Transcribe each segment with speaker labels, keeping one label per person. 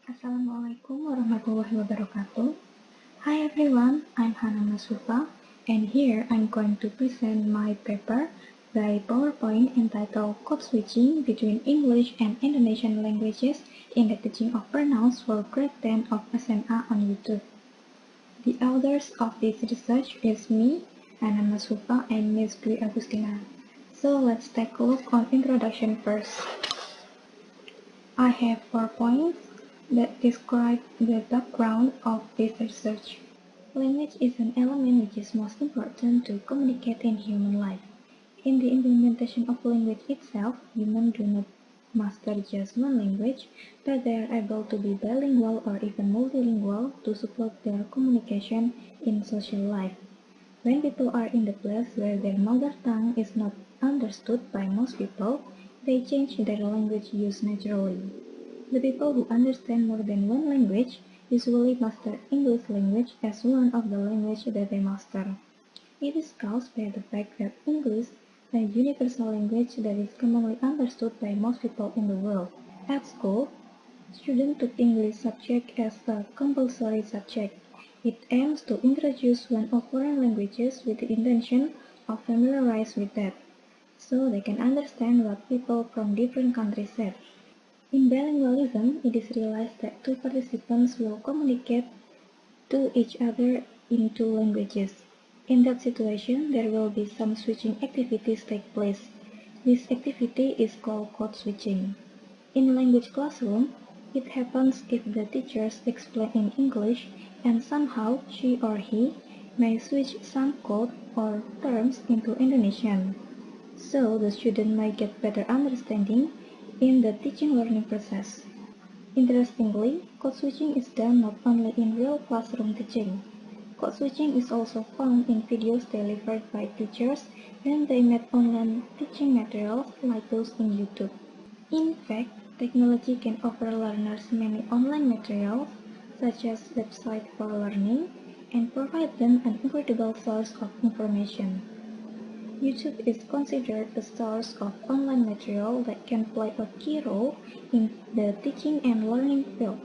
Speaker 1: Assalamualaikum warahmatullahi wabarakatuh. Hi everyone, I'm Hana Masufa, and here I'm going to present my paper by PowerPoint entitled Code Switching Between English and Indonesian Languages in the Teaching of Pronouns for Grade 10 of SMA on YouTube. The authors of this research is me, Hana Masufa, and Ms. Dwi Agustina. So let's take a look on introduction first. I have 4 points that describe the background of this research. Language is an element which is most important to communicate in human life. In the implementation of language itself, humans do not master just one language, but they are able to be bilingual or even multilingual to support their communication in social life. When people are in the place where their mother tongue is not understood by most people, they change their language use naturally. The people who understand more than one language usually master English language as one of the language that they master. It is caused by the fact that English is a universal language that is commonly understood by most people in the world. At school, students took English subject as a compulsory subject. It aims to introduce one of foreign languages with the intention of familiarize with that, so they can understand what people from different countries said. In bilingualism, it is realized that two participants will communicate to each other in two languages. In that situation, there will be some switching activities take place. This activity is called code switching. In a language classroom, it happens if the teachers explain in English and somehow she or he may switch some code or terms into Indonesian, so the student might get better understanding in the teaching-learning process. Interestingly, code switching is done not only in real classroom teaching. Code switching is also found in videos delivered by teachers when they make online teaching materials like those in YouTube. In fact, technology can offer learners many online materials, such as websites for learning, and provide them an incredible source of information. YouTube is considered a source of online material that can play a key role in the teaching and learning field.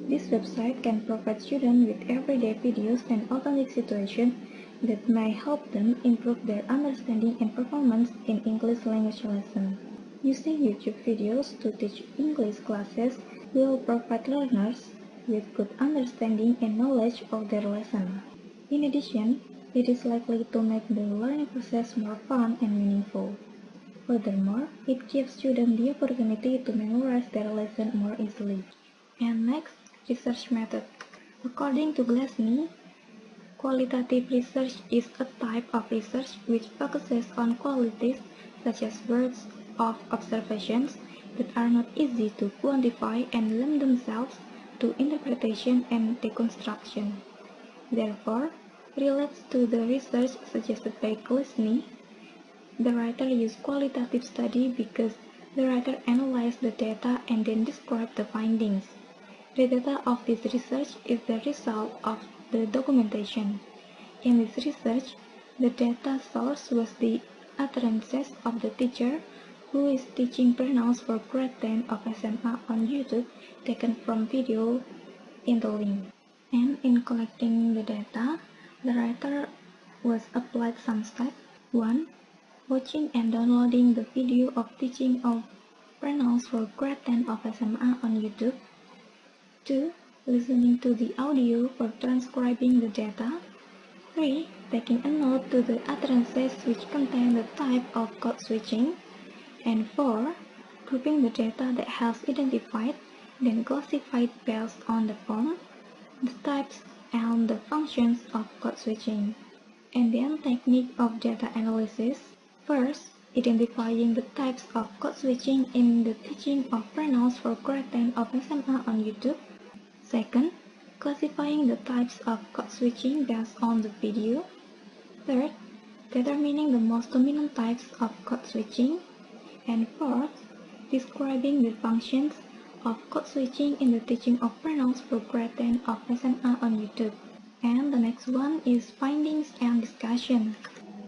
Speaker 1: This website can provide students with everyday videos and authentic situations that may help them improve their understanding and performance in English language lessons. Using YouTube videos to teach English classes will provide learners with good understanding and knowledge of their lesson. In addition, it is likely to make the learning process more fun and meaningful. Furthermore, it gives students the opportunity to memorize their lesson more easily. And next, research method. According to Glasny, qualitative research is a type of research which focuses on qualities such as words of observations that are not easy to quantify and lend themselves to interpretation and deconstruction. Therefore, relates to the research suggested by Glasny, the writer used qualitative study because the writer analyzed the data and then described the findings. The data of this research is the result of the documentation. In this research, the data source was the utterances of the teacher who is teaching pronouns for grade 10 of SMA on YouTube taken from video in the link. And in collecting the data, the writer was applied some steps. 1. Watching and downloading the video of teaching of pronouns for grade 10 of SMA on YouTube. 2. Listening to the audio for transcribing the data. 3. Taking a note to the utterances which contain the type of code switching. And 4. Grouping the data that has identified, then classified based on the form, the types, and the functions of code switching. And then technique of data analysis. First, identifying the types of code switching in the teaching of pronouns for grade 10 of SMA on YouTube. Second, classifying the types of code switching based on the video. Third, determining the most dominant types of code switching. And fourth, describing the functions of code switching in the teaching of pronouns for grade 10 of SMA on YouTube. And the next one is findings and discussion.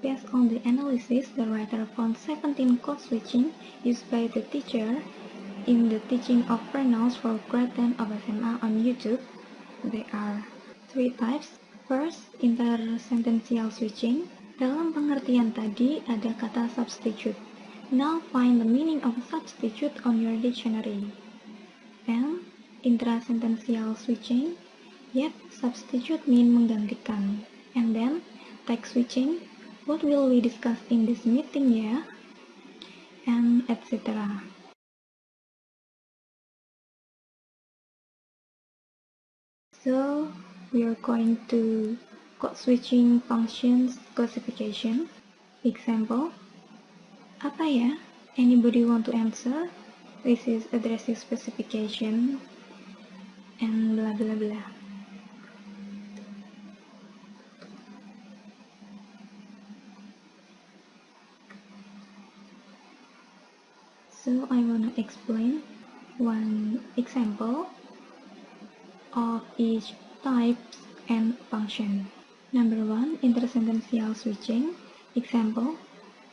Speaker 1: Based on the analysis, the writer found 17 code switching used by the teacher In the teaching of pronouns for grade 10 of SMA on YouTube, there are 3 types. First, intersentential switching. Dalam pengertian tadi ada kata substitute. Now find the meaning of substitute on your dictionary. And intrasentential switching. Yet, substitute mean menggantikan. And then, text switching. What will we discuss in this meeting ya? And etc. So, we are going to code switching functions classification. Example, apa ya? Anybody want to answer? This is addressing specification and blah blah blah. So I wanna explain one example of each types and function. Number 1, intersentential switching. Example,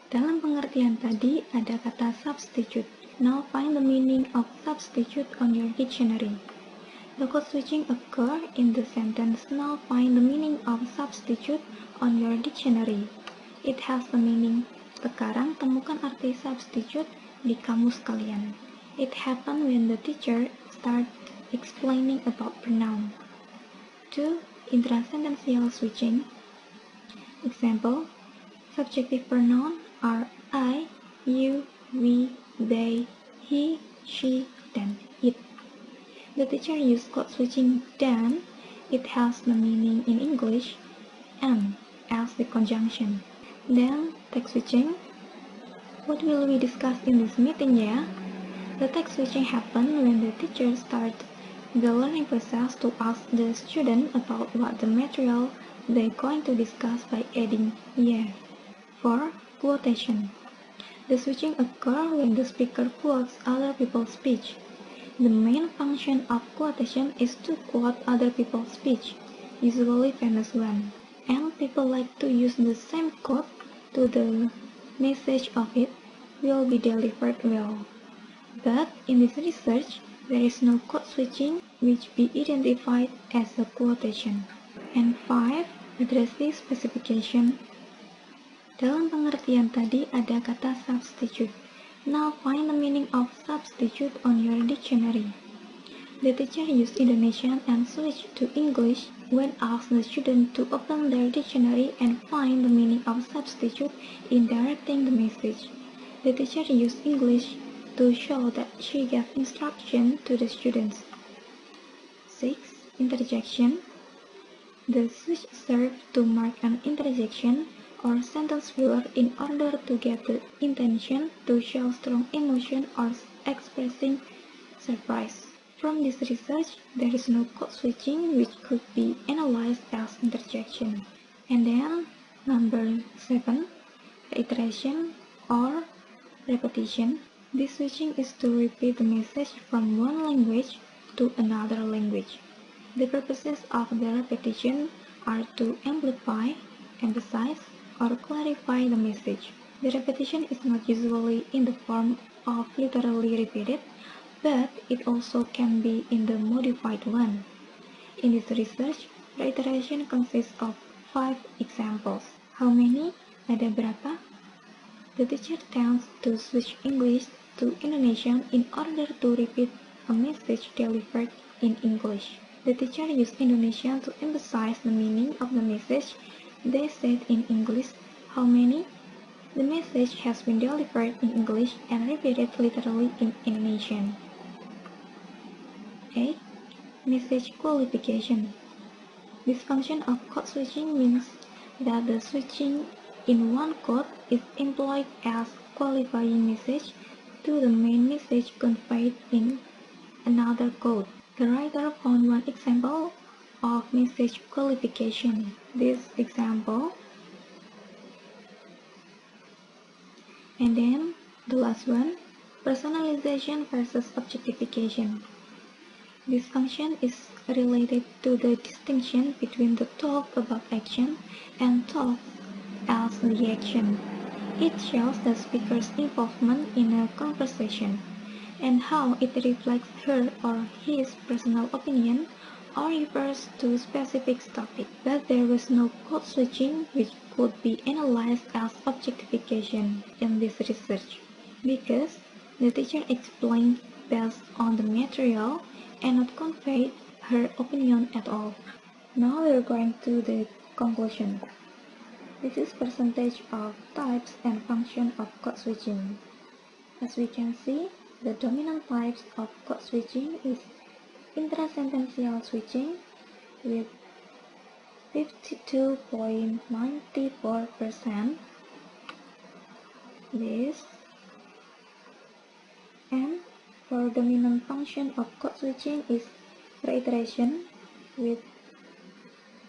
Speaker 1: dalam pengertian tadi ada kata substitute. Now find the meaning of substitute on your dictionary. The code switching occur in the sentence. Now find the meaning of substitute on your dictionary. It has the meaning. Sekarang temukan arti substitute di kamus kalian. It happened when the teacher started explaining about pronoun. 2. Intrasentential switching. Example, subjective pronoun are I, you, we, they, he, she, then, it. The teacher used code switching then. It has the meaning in English and as the conjunction. Then, text switching. What will we discuss in this meeting ya? The text switching happened when the teacher started the learning process to ask the student about what the material they're going to discuss by adding yeah. 4. Quotation. The switching occurs when the speaker quotes other people's speech. The main function of quotation is to quote other people's speech, usually famous one, and people like to use the same quote to the message of it will be delivered well. But in this research, there is no code switching which be identified as a quotation. And 5. Addressing specification. Dalam pengertian tadi ada kata substitute. Now find the meaning of substitute on your dictionary. The teacher used Indonesian and switched to English when asked the student to open their dictionary and find the meaning of substitute in directing the message. The teacher used English to show that she gave instruction to the students. 6. Interjection. The switch serves to mark an interjection or sentence filler in order to get the intention to show strong emotion or expressing surprise. From this research, there is no code switching which could be analyzed as interjection. And then, number 7, reiteration or repetition. This switching is to repeat the message from one language to another language. The purposes of the repetition are to amplify, emphasize, or clarify the message. The repetition is not usually in the form of literally repeated, but it also can be in the modified one. In this research, reiteration consists of 5 examples. How many? Ada berapa? The teacher tends to switch English to Indonesian in order to repeat a message delivered in English. The teacher used Indonesian to emphasize the meaning of the message they said in English. How many? The message has been delivered in English and repeated literally in Indonesian. 8. Message qualification. This function of code switching means that the switching in one code is employed as qualifying message to the main message conveyed in another code. The writer found one example of message qualification. This example. And then the last one, personalization versus objectification. This function is related to the distinction between the talk about action and talk as the action. It shows the speaker's involvement in a conversation. and how it reflects her or his personal opinion or refers to specific topic. But there was no code switching which could be analyzed as objectification in this research, because the teacher explained based on the material and not conveyed her opinion at all. Now we're going to the conclusion. This is percentage of types and function of code switching. As we can see, the dominant types of code switching is intrasentential switching with 52.94%, this, and for dominant function of code switching is reiteration with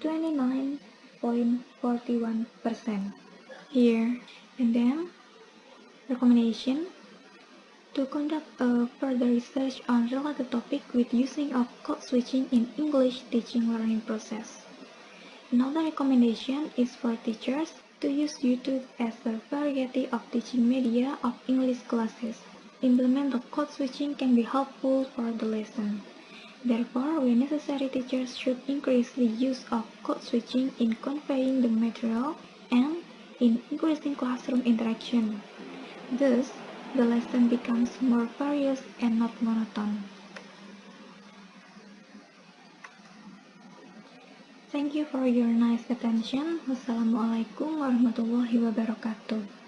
Speaker 1: 29.41%. Here and then, recommendation to conduct a further research on related topic with using of code switching in English teaching learning process. Another recommendation is for teachers to use YouTube as a variety of teaching media of English classes. Implement of code switching can be helpful for the lesson. Therefore, when necessary, teachers should increase the use of code switching in conveying the material and in increasing classroom interaction. Thus, the lesson becomes more various and not monotone. Thank you for your nice attention. Wassalamualaikum warahmatullahi wabarakatuh.